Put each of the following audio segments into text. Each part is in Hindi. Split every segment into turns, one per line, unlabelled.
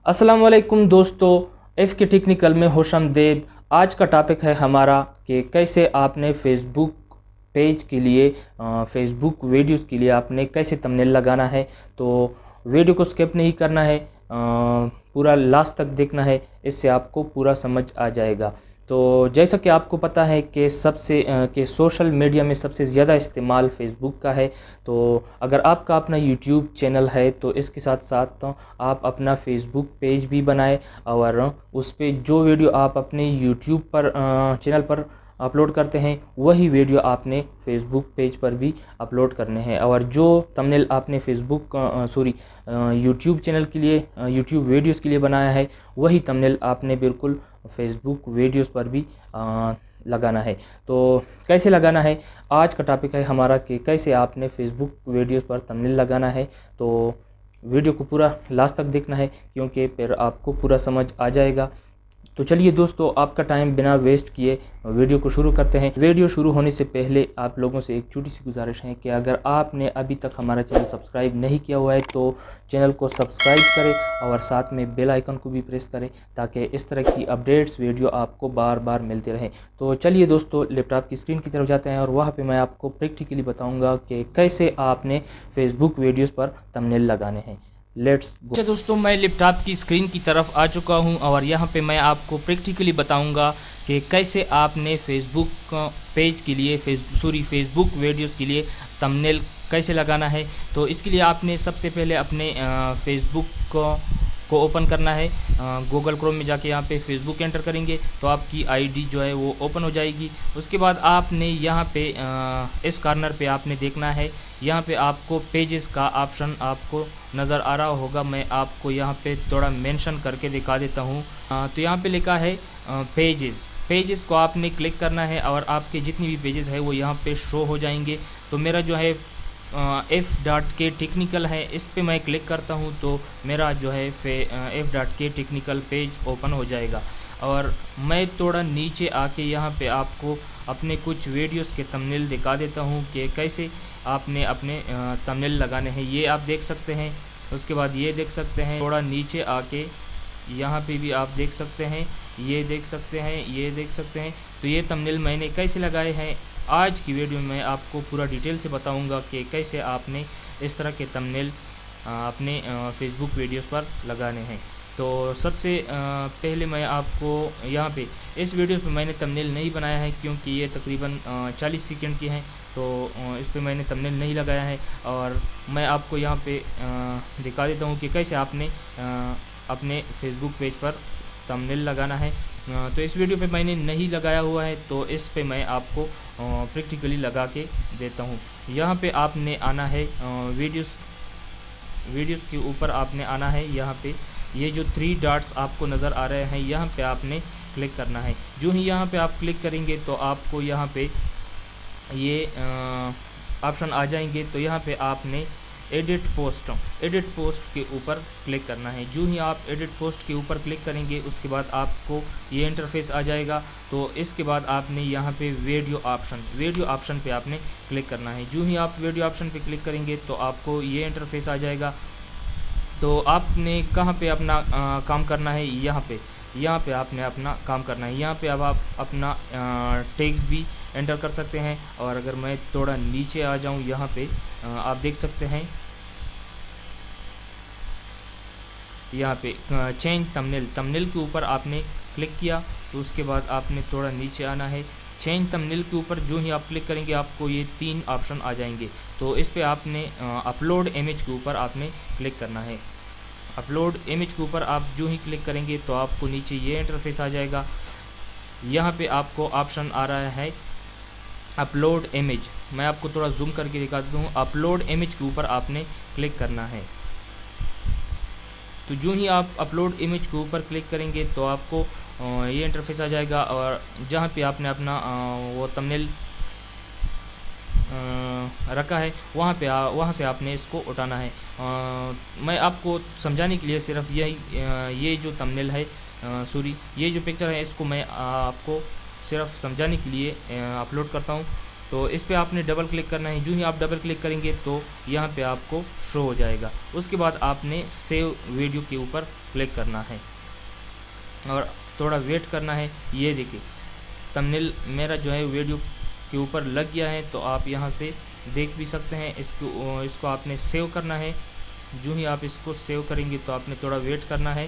अस्सलाम वालेकुम दोस्तों, एफ़ के टेक्निकल में खुशामदीद। आज का टॉपिक है हमारा कि कैसे आपने फ़ेसबुक पेज के लिए फ़ेसबुक वीडियोस के लिए आपने कैसे थंबनेल लगाना है। तो वीडियो को स्किप नहीं करना है, पूरा लास्ट तक देखना है, इससे आपको पूरा समझ आ जाएगा। तो जैसा कि आपको पता है कि कि सोशल मीडिया में सबसे ज़्यादा इस्तेमाल फ़ेसबुक का है। तो अगर आपका अपना यूट्यूब चैनल है तो इसके साथ साथ तो आप अपना फ़ेसबुक पेज भी बनाएं और उस पे जो वीडियो आप अपने यूट्यूब पर चैनल पर अपलोड करते हैं वही वीडियो आपने फ़ेसबुक पेज पर भी अपलोड करने हैं। और जो थंबनेल आपने यूट्यूब चैनल के लिए यूट्यूब वीडियोस के लिए बनाया है वही थंबनेल आपने बिल्कुल फ़ेसबुक वीडियोस पर भी लगाना है। तो कैसे लगाना है, आज का टॉपिक है हमारा कि कैसे आपने फ़ेसबुक वीडियोस पर थंबनेल लगाना है। तो वीडियो को पूरा लास्ट तक देखना है क्योंकि फिर आपको पूरा समझ आ जाएगा। तो चलिए दोस्तों, आपका टाइम बिना वेस्ट किए वीडियो को शुरू करते हैं। वीडियो शुरू होने से पहले आप लोगों से एक छोटी सी गुजारिश है कि अगर आपने अभी तक हमारा चैनल सब्सक्राइब नहीं किया हुआ है तो चैनल को सब्सक्राइब करें और साथ में बेल आइकन को भी प्रेस करें ताकि इस तरह की अपडेट्स वीडियो आपको बार बार मिलते रहें। तो चलिए दोस्तों, लैपटॉप की स्क्रीन की तरफ जाते हैं और वहाँ पर मैं आपको प्रैक्टिकली बताऊँगा कि कैसे आपने फ़ेसबुक वीडियोज़ पर थंबनेल लगाने हैं। Let's go. अच्छा दोस्तों, मैं लैपटॉप की स्क्रीन की तरफ आ चुका हूं और यहां पे मैं आपको प्रैक्टिकली बताऊंगा कि कैसे आपने फेसबुक पेज के लिए फेसबुक वीडियोस के लिए थंबनेल कैसे लगाना है। तो इसके लिए आपने सबसे पहले अपने फेसबुक को ओपन करना है। गूगल क्रोम में जाके यहाँ पे फेसबुक एंटर करेंगे तो आपकी आईडी जो है वो ओपन हो जाएगी। उसके बाद आपने यहाँ पे इस कॉर्नर पे आपने देखना है, यहाँ पे आपको पेजेस का ऑप्शन आपको नज़र आ रहा होगा। मैं आपको यहाँ पे थोड़ा मेंशन करके दिखा देता हूँ। तो यहाँ पे लिखा है पेजेस को आपने क्लिक करना है और आपके जितनी भी पेजेस है वो यहाँ पे शो हो जाएंगे। तो मेरा जो है F.K टेक्निकल है, इस पे मैं क्लिक करता हूँ तो मेरा जो है F.K टेक्निकल पेज ओपन हो जाएगा। और मैं थोड़ा नीचे आके यहाँ पे आपको अपने कुछ वीडियोस के थंबनेल दिखा देता हूँ कि कैसे आपने अपने थंबनेल लगाने हैं। ये आप देख सकते हैं, उसके बाद ये देख सकते हैं, थोड़ा नीचे आके यहाँ पे भी आप देख सकते हैं, ये देख सकते हैं, ये देख सकते हैं। तो ये थंबनेल मैंने कैसे लगाए हैं आज की वीडियो में आपको पूरा डिटेल से बताऊंगा कि कैसे आपने इस तरह के थंबनेल अपने फेसबुक वीडियोस पर लगाने हैं। तो सबसे पहले मैं आपको यहाँ पे इस वीडियो पे मैंने थंबनेल नहीं बनाया है क्योंकि ये तकरीबन 40 सेकंड की हैं, तो इस पे मैंने थंबनेल नहीं लगाया है। और मैं आपको यहाँ पे दिखा देता हूँ कि कैसे आपने अपने फेसबुक पेज पर थंबनेल लगाना है। तो इस वीडियो पे मैंने नहीं लगाया हुआ है तो इस पे मैं आपको प्रैक्टिकली लगा के देता हूँ। यहाँ पे आपने आना है वीडियोस के ऊपर आपने आना है। यहाँ पे ये जो 3 डॉट्स आपको नज़र आ रहे हैं यहाँ पे आपने क्लिक करना है। जो ही यहाँ पे आप क्लिक करेंगे तो आपको यहाँ पे ये ऑप्शन आ जाएंगे। तो यहाँ पे आपने एडिट पोस्ट के ऊपर क्लिक करना है। जो ही आप एडिट पोस्ट के ऊपर क्लिक करेंगे उसके बाद आपको ये इंटरफेस आ जाएगा। तो इसके बाद आपने यहाँ पे वीडियो ऑप्शन पे आपने क्लिक करना है। जो ही आप वीडियो ऑप्शन पे क्लिक करेंगे तो आपको ये इंटरफेस आ जाएगा। तो आपने कहाँ पे अपना काम करना है, यहाँ पे आपने अपना काम करना है। यहाँ पे अब आप अपना टेक्स्ट भी एंटर कर सकते हैं। और अगर मैं थोड़ा नीचे आ जाऊँ यहाँ पे आप देख सकते हैं यहाँ पे चेंज थंबनेल के ऊपर आपने क्लिक किया तो उसके बाद आपने थोड़ा नीचे आना है। चेंज थंबनेल के ऊपर जो ही आप क्लिक करेंगे आपको ये 3 ऑप्शन आ जाएंगे। तो इस पे आपने अपलोड इमेज के ऊपर आपने क्लिक करना है। अपलोड इमेज के ऊपर आप जो ही क्लिक करेंगे तो आपको नीचे ये इंटरफेस आ जाएगा। यहाँ पे आपको ऑप्शन आ रहा है अपलोड इमेज। मैं आपको थोड़ा जूम करके दिखा देता हूँ। अपलोड इमेज के ऊपर आपने क्लिक करना है। तो जो ही आप अपलोड इमेज के ऊपर क्लिक करेंगे तो आपको ये इंटरफेस आ जाएगा। और जहाँ पे आपने अपना वो थंबनेल रखा है वहाँ से आपने इसको उठाना है। मैं आपको समझाने के लिए सिर्फ ये जो थंबनेल है ये जो पिक्चर है इसको मैं आपको सिर्फ समझाने के लिए अपलोड करता हूँ। तो इस पे आपने डबल क्लिक करना है। जो ही आप डबल क्लिक करेंगे तो यहाँ पे आपको शो हो जाएगा। उसके बाद आपने सेव वीडियो के ऊपर क्लिक करना है और थोड़ा वेट करना है। ये देखिए थंबनेल मेरा जो है वीडियो के ऊपर लग गया है, तो आप यहाँ से देख भी सकते हैं। इसको आपने सेव करना है। जो ही आप इसको सेव करेंगे तो आपने थोड़ा वेट करना है।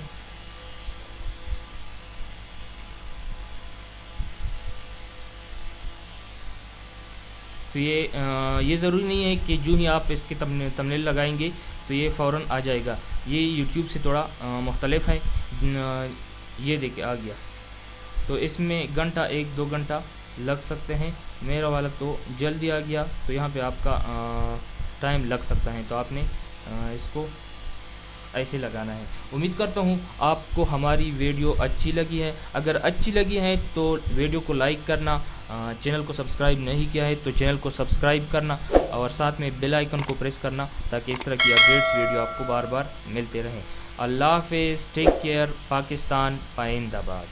तो ये ज़रूरी नहीं है कि जो ही आप इसके थंबनेल लगाएंगे तो ये फ़ौरन आ जाएगा। ये यूट्यूब से थोड़ा मुख्तलिफ है। ये देखिए आ गया। तो इसमें घंटा 1-2 घंटा लग सकते हैं। मेरा वाला तो जल्दी आ गया, तो यहाँ पे आपका टाइम लग सकता है। तो आपने इसको ऐसे लगाना है। उम्मीद करता हूँ आपको हमारी वीडियो अच्छी लगी है। अगर अच्छी लगी है तो वीडियो को लाइक करना, चैनल को सब्सक्राइब नहीं किया है तो चैनल को सब्सक्राइब करना और साथ में बेल आइकन को प्रेस करना, ताकि इस तरह की अपडेट्स वीडियो आपको बार बार मिलते रहें। अल्लाह हाफ़िज़, टेक केयर, पाकिस्तान पाइंदाबाद।